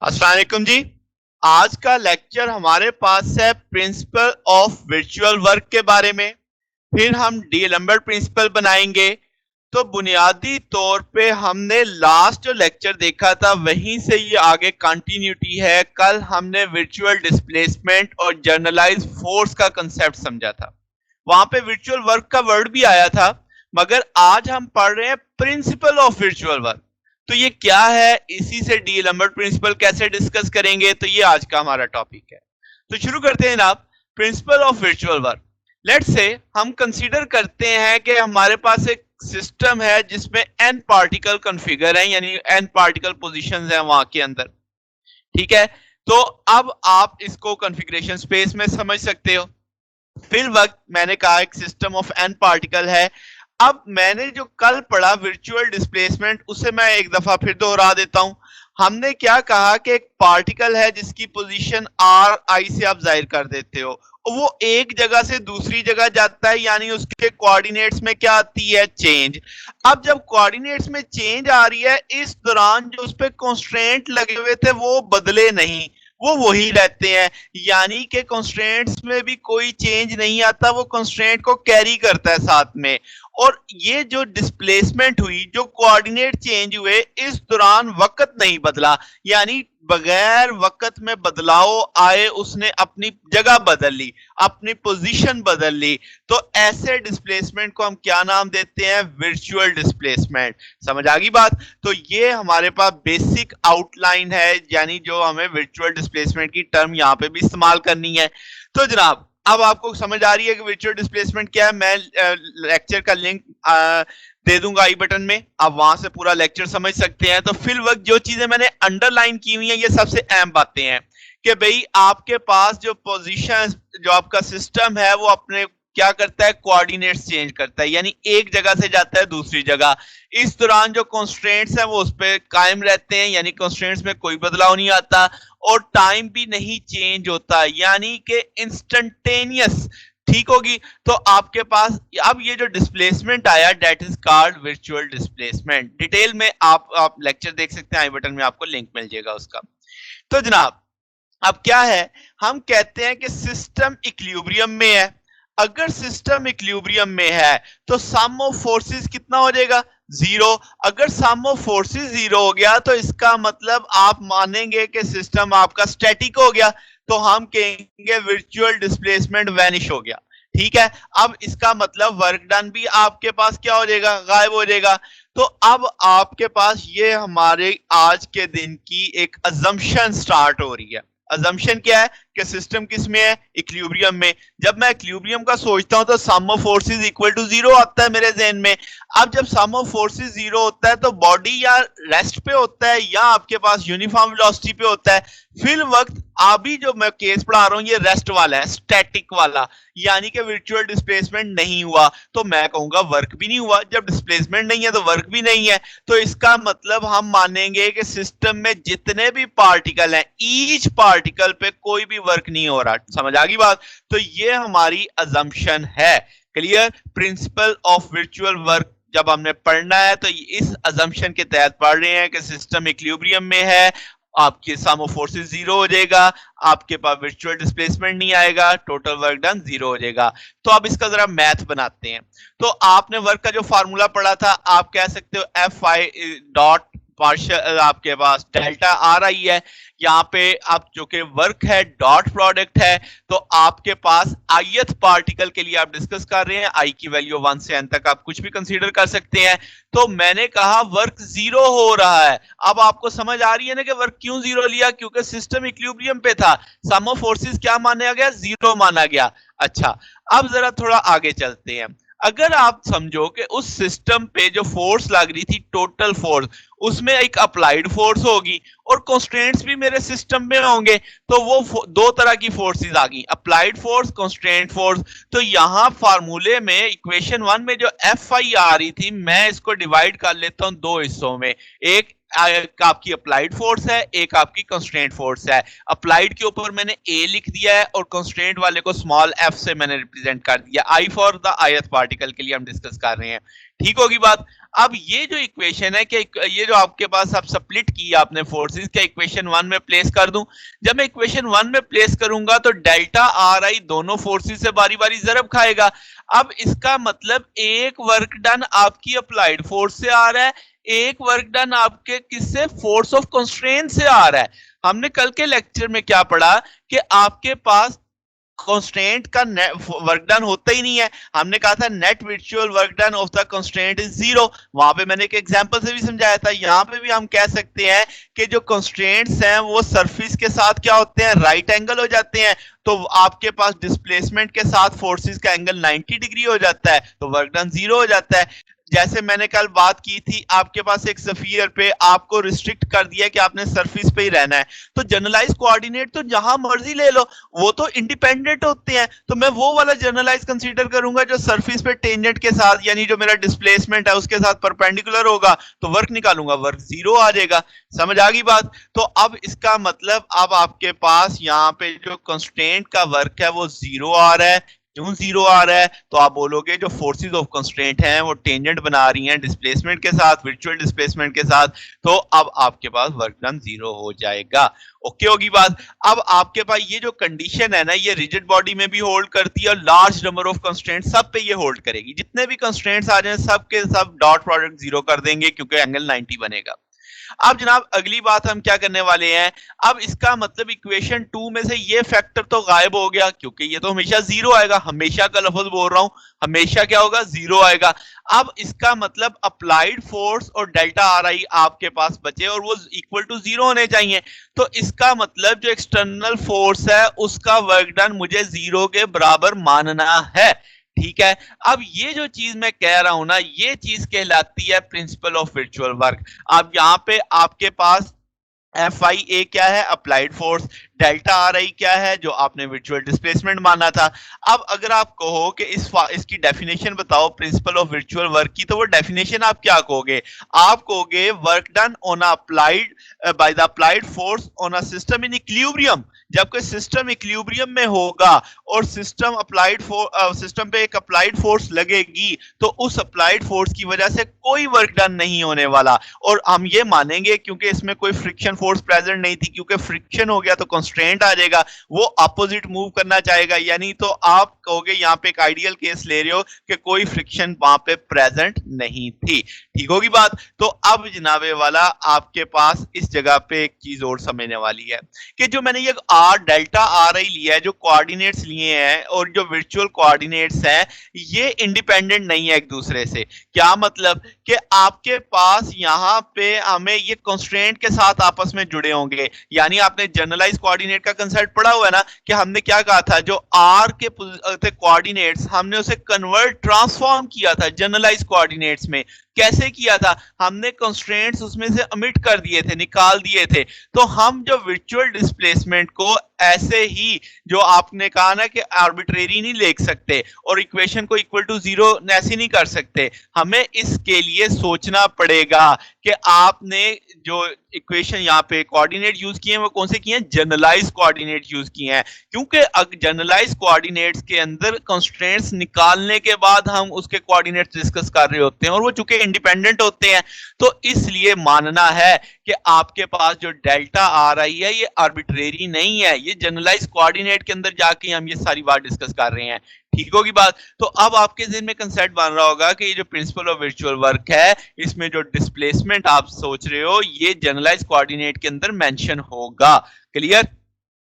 अस्सलाम वालेकुम जी। आज का लेक्चर हमारे पास है प्रिंसिपल ऑफ वर्चुअल वर्क के बारे में। फिर हम डीएलएमबर्ट प्रिंसिपल बनाएंगे। तो बुनियादी तौर पे हमने लास्ट जो लेक्चर देखा था वहीं से ये आगे कंटिन्यूटी है। कल हमने वर्चुअल डिस्प्लेसमेंट और जर्नलाइज फोर्स का कंसेप्ट समझा था। वहां पे वर्चुअल वर्क का वर्ड भी आया था, मगर आज हम पढ़ रहे हैं प्रिंसिपल ऑफ वर्चुअल वर्क। तो ये क्या है, इसी से डी लम्बर्ट प्रिंसिपल कैसे डिस्कस करेंगे, तो ये आज का हमारा टॉपिक है। तो शुरू करते हैं जनाब। Principle of virtual work. Let's say हम कंसीडर करते हैं कि हमारे पास एक सिस्टम है जिसमें एन पार्टिकल कॉन्फ़िगर है, यानी एन पार्टिकल पोजीशंस हैं वहां के अंदर। ठीक है। तो अब आप इसको कॉन्फ़िगरेशन स्पेस में समझ सकते हो। फिल वक्त मैंने कहा एक सिस्टम ऑफ एन पार्टिकल है। अब मैंने जो कल पढ़ा वर्चुअल डिस्प्लेसमेंट, उसे मैं एक दफा फिर दोहरा देता हूं। हमने क्या कहा कि एक पार्टिकल है जिसकी पोजीशन आर आई से आप जाहिर कर देते हो, वो एक जगह से दूसरी जगह जाता है, यानी उसके कोऑर्डिनेट्स में क्या आती है, चेंज। अब जब कोऑर्डिनेट्स में चेंज आ रही है, इस दौरान जो उस पर कॉन्स्ट्रेंट लगे हुए थे वो बदले नहीं, वो वही रहते हैं। यानी कि कंस्ट्रेंट्स में भी कोई चेंज नहीं आता, वो कंस्ट्रेंट को कैरी करता है साथ में। और ये जो डिस्प्लेसमेंट हुई, जो कोऑर्डिनेट चेंज हुए, इस दौरान वक्त नहीं बदला, यानी बगैर वक्त में बदलाव आए उसने अपनी जगह बदल ली, अपनी पोजीशन बदल ली। तो ऐसे डिस्प्लेसमेंट को हम क्या नाम देते हैं, वर्चुअल डिस्प्लेसमेंट। समझ आ गई बात। तो ये हमारे पास बेसिक आउटलाइन है, यानी जो हमें वर्चुअल डिस्प्लेसमेंट की टर्म यहाँ पे भी इस्तेमाल करनी है। तो जनाब अब आपको समझ आ रही है कि वर्चुअल डिस्प्लेसमेंट क्या है। मैं लेक्चर का लिंक दे दूंगा आई बटन में, आप वहां से पूरा लेक्चर समझ सकते हैं। तो फिल वक्त जो चीजें मैंने अंडरलाइन की हुई हैं, ये सबसे अहम बातें हैं कि भाई आपके पास जो पोजीशन, जो आपका सिस्टम है, वो अपने क्या करता है, कोऑर्डिनेट्स चेंज करता है, यानी एक जगह से जाता है दूसरी जगह। इस दौरान जो कॉन्स्ट्रेंट्स हैं वो उस पर कायम रहते हैं, यानी कॉन्स्ट्रेंट्स में कोई बदलाव नहीं आता, और टाइम भी नहीं चेंज होता, यानी कि इंस्टेंटेनियस। ठीक होगी। तो आपके पास अब ये जो डिस्प्लेसमेंट आया, that is called virtual displacement. Detail में आप लेक्चर देख सकते हैं, आई बटन में आपको लिंक मिल जाएगा उसका। तो जनाब अब क्या है, हम कहते हैं कि सिस्टम इक्विलिब्रियम में है। अगर सिस्टम इक्विलिब्रियम में है तो सम ऑफ फोर्सेस कितना हो जाएगा, जीरो। अगर सम ऑफ फोर्सेस जीरो हो गया तो इसका मतलब आप मानेंगे कि सिस्टम आपका स्टैटिक हो गया, तो हम कहेंगे वर्चुअल डिस्प्लेसमेंट वैनिश हो गया। ठीक है। अब इसका मतलब वर्क डन भी आपके पास क्या हो जाएगा, गायब हो जाएगा। तो अब आपके पास ये हमारे आज के दिन की एक अजम्पशन स्टार्ट हो रही है। अजम्पशन क्या है कि सिस्टम किस में है, इक्विलिब्रियम में। जब मैं इक्विलिब्रियम का सोचता हूं तो sum of forces equal to zero आता है मेरे ज़हन में। अब जब सम ऑफ फोर्सेस जीरो होता है तो बॉडी या रेस्ट पे होता है या आपके पास यूनिफॉर्म वेलोसिटी पे होता है। फिर वक्त अभी जो मैं केस पढ़ा रहा हूं ये रेस्ट वाला है, स्टैटिक वाला, यानी कि वर्चुअल डिस्प्लेसमेंट नहीं हुआ। तो मैं कहूंगा वर्क भी नहीं हुआ। जब डिस्प्लेसमेंट नहीं है तो वर्क भी नहीं है, तो इसका मतलब हम मानेंगे कि सिस्टम में जितने भी पार्टिकल हैं, ईच पार्टिकल पे कोई भी वर्क नहीं हो रहा। समझ आ गई बात। तो ये हमारी अजम्पशन है। Clear. Principle of virtual work जब हमने पढ़ना है तो इस अजम्पशन के तहत पढ़ रहे हैं कि सिस्टम इक्विलिब्रियम में है, आपके सम ऑफ फोर्सेस जीरो हो जाएगा, आपके पास वर्चुअल डिस्प्लेसमेंट नहीं आएगा, टोटल वर्क डन जीरो हो जाएगा। तो अब इसका जरा मैथ बनाते हैं। तो आपने वर्क का जो फार्मूला पढ़ा था, आप कह सकते हो एफ आई डॉट पार्शियल, आपके पास डेल्टा आर आई है, यहाँ पे आप जो कि वर्क है डॉट प्रोडक्ट है। तो आपके पास आईथ पार्टिकल के लिए आप डिस्कस कर रहे हैं, आई की वैल्यू 1 से n तक आप कुछ भी कंसीडर कर सकते हैं। तो मैंने कहा वर्क जीरो हो रहा है। अब आपको समझ आ रही है ना कि वर्क क्यों जीरो लिया, क्योंकि सिस्टम इक्विलिब्रियम पे था। सम ऑफ फोर्सेस क्या माना गया, जीरो माना गया। अच्छा, अब जरा थोड़ा आगे चलते हैं। अगर आप समझो कि उस सिस्टम पे जो फोर्स लग रही थी, टोटल फोर्स, उसमें एक अप्लाइड फोर्स होगी और कंस्ट्रेंट्स भी मेरे सिस्टम में होंगे, तो वो दो तरह की फोर्सेस आ गई, अप्लाइड फोर्स, कंस्ट्रेंट फोर्स। तो यहां फार्मूले में इक्वेशन 1 में जो एफ आई आ रही थी, मैं इसको डिवाइड कर लेता हूं दो हिस्सों में। एक आपकी अप्लाइड फोर्स है, एक आपकी कंस्ट्रेंट फोर्स है। अप्लाइड के ऊपर मैंने ए लिख दिया है और कंस्ट्रेंट वाले को स्मॉल एफ से मैंने रिप्रेजेंट कर दिया। I for the ith particle के लिए हम डिस्कस कर रहे हैं। ठीक होगी बात। अब ये जो इक्वेशन है कि ये जो आपके पास आप स्प्लिट की आपने फोर्सेस क्या इक्वेशन 1 में प्लेस कर दूं? जब मैं इक्वेशन 1 में प्लेस करूंगा तो डेल्टा आर आई दोनों फोर्सेस से बारी बारी जरब खाएगा। अब इसका मतलब एक वर्क डन आपकी अप्लाइड फोर्स से आ रहा है, एक वर्क डन आपके किससे, फोर्स ऑफ कंस्ट्रेंट से आ रहा है। हमने कल के लेक्चर में क्या पढ़ा कि आपके पास कंस्ट्रेंट का वर्क डन होता ही नहीं है। हमने कहा था net virtual work done of the constraint is zero. वहां पे मैंने एक एग्जांपल से भी समझाया था। यहां पे भी हम कह सकते हैं कि जो कंस्ट्रेंट्स हैं वो सरफेस के साथ क्या होते हैं, राइट एंगल हो जाते हैं। तो आपके पास डिस्प्लेसमेंट के साथ फोर्सेस का एंगल 90 डिग्री हो जाता है, तो वर्क डन जीरो हो जाता है। जैसे मैंने कल बात की थी, आपके पास एक स्फीयर पे आपको रिस्ट्रिक्ट कर दिया कि आपने सरफेस पे ही रहना है, तो जनरलाइज कोऑर्डिनेट तो जहां मर्जी ले लो, वो तो इंडिपेंडेंट होते हैं। तो मैं वो वाला जनरलाइज कंसीडर करूंगा जो सरफेस पे टेंजेंट के साथ, यानी जो मेरा डिस्प्लेसमेंट है उसके साथ परपेंडिकुलर होगा, तो वर्क निकालूंगा, वर्क जीरो आ जाएगा। समझ आ गई बात? तो अब इसका मतलब अब आपके पास यहाँ पे जो कंस्ट्रेंट का वर्क है वो जीरो आ रहा है। क्यों जीरो आ रहा है? तो आप बोलोगे जो फोर्सेस ऑफ कंस्ट्रेंट हैं वो टेंजेंट बना रही हैं डिस्प्लेसमेंट के साथ, वर्चुअल डिस्प्लेसमेंट के साथ, तो अब आपके पास वर्क डन जीरो हो जाएगा। ओके होगी बात? अब आपके पास ये जो कंडीशन है ना, ये रिजिड बॉडी में भी होल्ड करती है और लार्ज नंबर ऑफ कंस्ट्रेंट सब पे ये होल्ड करेगी। जितने भी कंस्ट्रेंट्स आ जाए सब के सब डॉट प्रोडक्ट जीरो कर देंगे क्योंकि एंगल 90 बनेगा। अब जनाब अगली बात हम क्या करने वाले हैं, अब इसका मतलब इक्वेशन 2 में से ये फैक्टर तो गायब हो गया क्योंकि ये तो हमेशा जीरो आएगा। हमेशा का लफ्ज बोल रहा हूं, हमेशा क्या होगा, जीरो आएगा। अब इसका मतलब अप्लाइड फोर्स और डेल्टा आर आई आपके पास बचे और वो इक्वल टू जीरो होने चाहिए। तो इसका मतलब जो एक्सटर्नल फोर्स है उसका वर्क डन मुझे जीरो के बराबर मानना है। ठीक है, अब ये जो चीज मैं कह रहा हूं ना, ये चीज कहलाती है प्रिंसिपल ऑफ वर्चुअल वर्क। अब यहां पे आपके पास एफ आई ए क्या है, अप्लाइड फोर्स, डेल्टा आर आई क्या है, जो आपने वर्चुअल डिस्प्लेसमेंट माना था। अब अगर आप कहो कि इसकी डेफिनेशन बताओ प्रिंसिपल ऑफ वर्चुअल वर्क की, तो वो डेफिनेशन आप क्या कहोगे? आप कहोगे work done on applied by the applied force on a system in equilibrium. जब कोई सिस्टम इक्विलिब्रियम में होगा और सिस्टम पे एक अप्लाइड फोर्स लगेगी, तो उस अप्लाइड फोर्स की वजह से कोई वर्क डन नहीं होने वाला। और हम ये मानेंगे क्योंकि इसमें कोई फ्रिक्शन फोर्स प्रेजेंट नहीं थी, क्योंकि फ्रिक्शन हो गया तो कंस्ट्रेंट आ जाएगा, वो अपोजिट मूव करना चाहेगा। यानी तो आप कहोगे यहाँ पे एक आइडियल केस ले रहे हो कि कोई फ्रिक्शन वहां पे प्रेजेंट नहीं थी। ठीक होगी बात? तो अब जनाबे वाला आपके पास इस जगह पे एक चीज और समझने वाली है कि जो मैंने ये आर डेल्टा आर आई लिया है, जो कोऑर्डिनेट्स लिए हैं और जो वर्चुअल कोऑर्डिनेट्स हैं, ये इंडिपेंडेंट नहीं है एक दूसरे से। क्या मतलब कि आपके पास यहाँ पे हमें ये कंस्ट्रेंट के साथ आपस में जुड़े होंगे। यानी आपने जनरलाइज कोऑर्डिनेट का कंसेप्ट पढ़ा हुआ है ना, कि हमने क्या कहा था, जो आर के थे कोऑर्डिनेट्स, हमने उसे कन्वर्ट ट्रांसफॉर्म किया था जनरलाइज कोऑर्डिनेट्स में। कैसे किया था? हमने कंस्ट्रेंट्स उसमें से ओमिट कर दिए थे, निकाल दिए थे। तो हम जो वर्चुअल डिस्प्लेसमेंट को ऐसे ही, जो आपने कहा ना कि आर्बिट्रेरी नहीं लिख सकते और इक्वेशन को इक्वल टू जीरो ऐसे नहीं कर सकते, हमें इसके लिए सोचना पड़ेगा कि आपने जो इक्वेशन यहाँ पे कोऑर्डिनेट यूज किए हैं वो कौन से किए हैं, जनरलाइज कोऑर्डिनेट यूज किए हैं। क्योंकि जनरलाइज कोऑर्डिनेट्स के अंदर कंस्ट्रेंट्स निकालने के बाद हम उसके कोऑर्डिनेट्स डिस्कस कर रहे होते हैं और वो चूंकि इंडिपेंडेंट होते हैं, तो इसलिए मानना है कि आपके पास जो डेल्टा आ रही है ये आर्बिट्रेरी नहीं है, ये जनरलाइज कोऑर्डिनेट के अंदर जाके हम ये सारी बात डिस्कस कर रहे हैं। ठीक होगी बात? तो अब आपके ज़हन में कंसेप्ट बन रहा होगा कि ये जो प्रिंसिपल ऑफ वर्चुअल वर्क है, इसमें जो डिस्प्लेसमेंट आप सोच रहे हो ये जनरलाइज कोऑर्डिनेट के अंदर मेंशन होगा। क्लियर?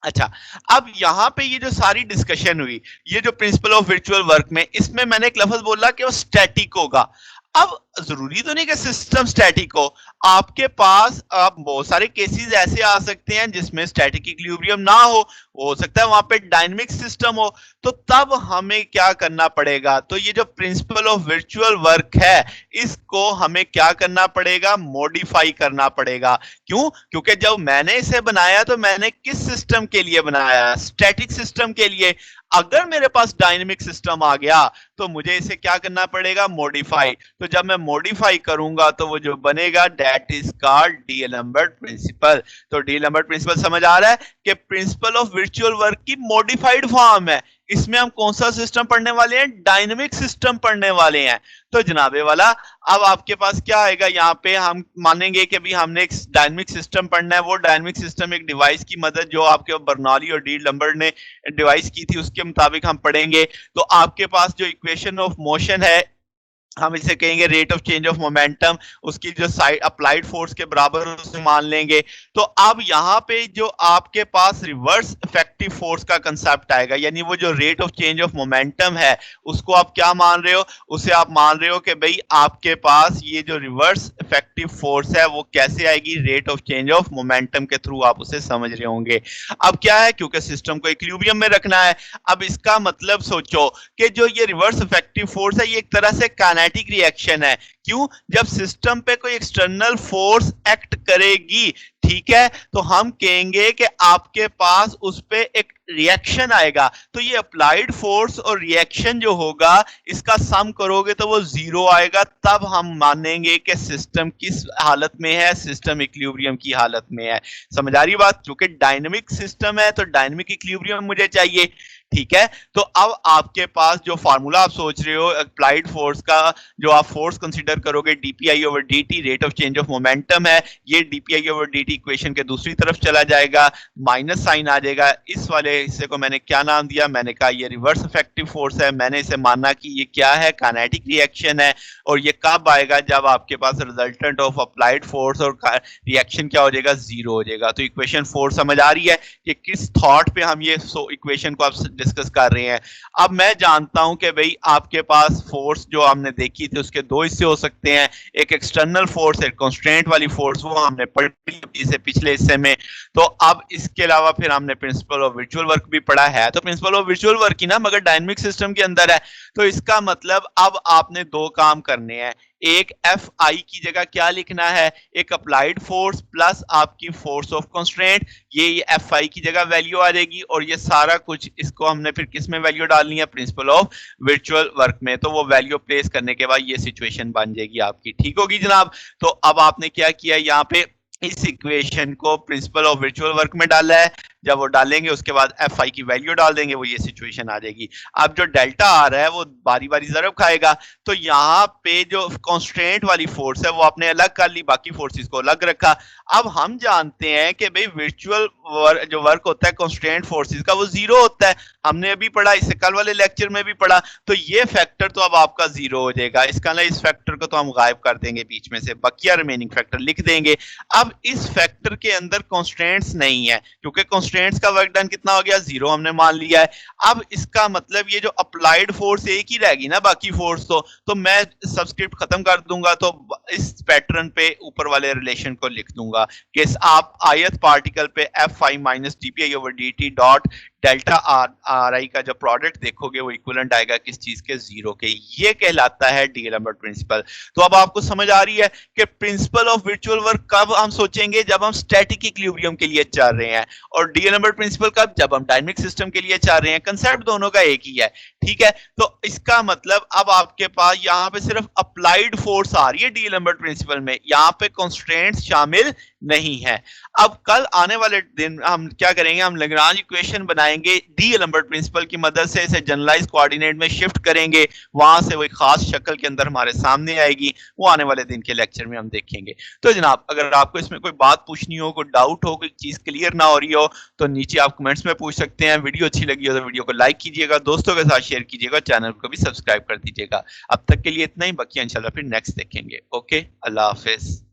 अच्छा, अब यहां पे ये जो सारी डिस्कशन हुई, ये जो प्रिंसिपल ऑफ वर्चुअल वर्क में, इसमें मैंने एक लफ्ज बोला कि वो स्टैटिक होगा। अब जरूरी तो नहीं कि सिस्टम स्टैटिक हो, आपके पास अब बहुत सारे केसेस ऐसे आ सकते हैं जिसमें स्टैटिक इक्विलिब्रियम ना हो सकता है वहां पे डायनेमिक सिस्टम हो। तो तब हमें क्या करना पड़ेगा? तो ये जो प्रिंसिपल ऑफ वर्चुअल वर्क है, इसको हमें क्या करना पड़ेगा, मॉडिफाई करना पड़ेगा। क्यों? क्योंकि जब मैंने इसे बनाया तो मैंने किस सिस्टम के लिए बनाया, स्टैटिक सिस्टम के लिए। अगर मेरे पास डायनेमिक सिस्टम आ गया तो मुझे इसे क्या करना पड़ेगा, मॉडिफाई। तो जब मैं मॉडिफाई करूंगा तो वो जो बनेगा दैट इज कॉल्ड डीएलम्बर्ट प्रिंसिपल। तो डीएलम्बर्ट प्रिंसिपल समझ आ रहा है कि प्रिंसिपल ऑफ वर्चुअल वर्क की मॉडिफाइड फॉर्म है। इसमें हम कौन सा सिस्टम पढ़ने वाले हैं? डायनेमिक सिस्टम पढ़ने वाले हैं। तो जनाबे वाला अब आपके पास क्या आएगा, यहाँ पे हम मानेंगे कि भी हमने एक डायनेमिक सिस्टम पढ़ना है। वो डायनेमिक सिस्टम एक डिवाइस की मदद जो आपके बर्नौली और डी लैम्बर्ट ने डिवाइस की थी उसके मुताबिक हम पढ़ेंगे। तो आपके पास जो इक्वेशन ऑफ मोशन है, हम इसे कहेंगे rate of change of momentum, उसकी जो साइड अप्लाइड फोर्स के बराबर उसे मान लेंगे। तो अब यहाँ पे जो आपके पास रिवर्स इफेक्टिव फोर्स का कंसेप्ट आएगा, यानी वो जो rate of change of momentum है उसको आप क्या मान रहे हो? उसे आप मान रहे हो कि भाई आपके पास ये जो रिवर्स इफेक्टिव फोर्स है वो कैसे आएगी? Rate of change of momentum के थ्रू आप उसे समझ रहे होंगे। अब क्या है, क्योंकि सिस्टम को इक्विलिब्रियम में रखना है, अब इसका मतलब सोचो कि जो ये रिवर्स इफेक्टिव फोर्स है ये एक तरह से काइनेटिक रिएक्शन है। क्यों? जब सिस्टम पे कोई एक्सटर्नल फोर्स एक्ट करेगी, ठीक है, तो हम कहेंगे कि आपके पास उस पे एक रिएक्शन आएगा। तो ये अप्लाइड फोर्स और रिएक्शन जो होगा इसका सम करोगे तो वो जीरो आएगा, तब हम मानेंगे कि सिस्टम किस हालत में है? सिस्टम इक्विलिब्रियम की हालत में है। समझ आ रही बात? क्योंकि डायनेमिक सिस्टम है तो डायनेमिक इक्विलिब्रियम मुझे चाहिए, ठीक है। तो अब आपके पास जो फार्मूला आप सोच रहे हो अप्लाइड फोर्स का, जो आप फोर्स कंसीडर करोगे DPI over DT rate of change of momentum है, ये डीपीआई ओवर डीटी इक्वेशन के दूसरी तरफ चला जाएगा, माइनस साइन आ जाएगा। इस वाले हिस्से को मैंने क्या नाम दिया? मैंने कहा ये रिवर्स इफेक्टिव फोर्स है। मैंने इसे माना कि ये क्या है? काइनेटिक रिएक्शन है। और ये कब आएगा? जब आपके पास रिजल्टेंट ऑफ अप्लाइड फोर्स और रिएक्शन क्या हो जाएगा? जीरो हो जाएगा। तो इक्वेशन 4 समझ आ रही है कि किस थॉट पे हम ये इक्वेशन को आप डिस्कस कर रहे हैं। अब मैं जानता हूं कि भाई आपके पास फोर्स जो हमने देखी थी उसके दो हिस्से हो सकते हैं, एक एक्सटर्नल फोर्स, एक कंस्ट्रेंट वाली फोर्स, वो हमने पढ़ी इसे पिछले हिस्से में। तो अब इसके अलावा फिर हमने प्रिंसिपल ऑफ वर्चुअल वर्क भी पढ़ा है। तो प्रिंसिपल ऑफ वर्चुअल वर्क ही ना, मगर डायनेमिक सिस्टम के अंदर है। तो इसका मतलब अब आपने दो काम करने हैं। एक एफ आई की जगह क्या लिखना है? एक अप्लाइड फोर्स प्लस आपकी फोर्स ऑफ कंस्ट्रेंट, ये एफ आई की जगह वैल्यू आ जाएगी। और ये सारा कुछ इसको हमने फिर किस में वैल्यू डालनी है? प्रिंसिपल ऑफ वर्चुअल वर्क में। तो वो वैल्यू प्लेस करने के बाद ये सिचुएशन बन जाएगी आपकी, ठीक होगी जनाब। तो अब आपने क्या किया, यहाँ पे इस इक्वेशन को प्रिंसिपल ऑफ वर्चुअल वर्क में डाला है। जब वो डालेंगे उसके बाद एफ आई की वैल्यू डाल देंगे, वो ये सिचुएशन आ जाएगी। अब जो डेल्टा आ रहा है वो बारी बारी ज़रब खाएगा। तो यहाँ पे जो कॉन्स्ट्रेंट वाली फोर्स है वो आपने अलग कर ली, बाकी फोर्सेस को अलग रखा। अब हम जानते हैं कि भाई वर्चुअल जो वर्क होता है कॉन्स्ट्रेंट फोर्सेस का वो जीरो होता है। हमने अभी पढ़ा, इससे कल वाले लेक्चर में भी पढ़ा। तो ये फैक्टर तो अब आपका जीरो हो जाएगा। इसका ना इस फैक्टर को तो हम गायब कर देंगे बीच में से, बकिया रिमेनिंग फैक्टर लिख देंगे। अब इस फैक्टर के अंदर कॉन्स्ट्रेंट्स नहीं है, क्योंकि कॉन्स्ट्रेंट्स का वर्क डन कितना हो गया? जीरो हमने मान लिया है। अब इसका मतलब ये जो अप्लाइड फोर्स एक ही रहेगी ना, बाकी फोर्स तो मैं सबस्क्रिप्ट खत्म कर दूंगा, तो इस पैटर्न पे ऊपर वाले रिलेशन को लिख दूंगा कि आप आयत पार्टिकल पे F I minus DPI over D T dot delta R आई का जो प्रोडक्ट देखोगे वो इक्विवेलेंट आएगा किस चीज के? जीरो के। ये कहलाता है डी लैम्बर्ट प्रिंसिपल। तो अब आपको समझ आ रही है कि प्रिंसिपल ऑफ वर्चुअल वर्क कब हम सोचेंगे? जब हम स्टैटिक इक्विलिब्रियम के लिए चल रहे हैं। और डी लैम्बर्ट प्रिंसिपल कब? जब हम डायनेमिक सिस्टम के लिए चल रहे हैं। कंसेप्ट दोनों का एक ही है, ठीक है। तो इसका मतलब अब आपके पास यहाँ पे सिर्फ अप्लाइड फोर्स आ रही है डी लैम्बर्ट प्रिंसिपल में, यहाँ पे कंस्ट्रेंट्स शामिल नहीं है। अब कल आने वाले दिन हम क्या करेंगे? हम लैग्रांज इक्वेशन बनाएंगे डी लैम्बर्ट प्रिंसिपल की मदद से, इसे जनरलाइज कोऑर्डिनेट में शिफ्ट करेंगे, वहां से वो खास शक्ल के अंदर हमारे सामने आएगी। वो आने वाले दिन के लेक्चर में हम देखेंगे। तो जनाब अगर आपको इसमें कोई बात पूछनी हो, कोई डाउट हो, कोई चीज क्लियर ना हो रही हो, तो नीचे आप कमेंट्स में पूछ सकते हैं। वीडियो अच्छी लगी हो तो वीडियो को लाइक कीजिएगा, दोस्तों के साथ शेयर कीजिएगा, चैनल को भी सब्सक्राइब कर दीजिएगा। अब तक के लिए इतना ही, बाकी इंशाल्लाह फिर नेक्स्ट देखेंगे। ओके, अल्लाह हाफिज।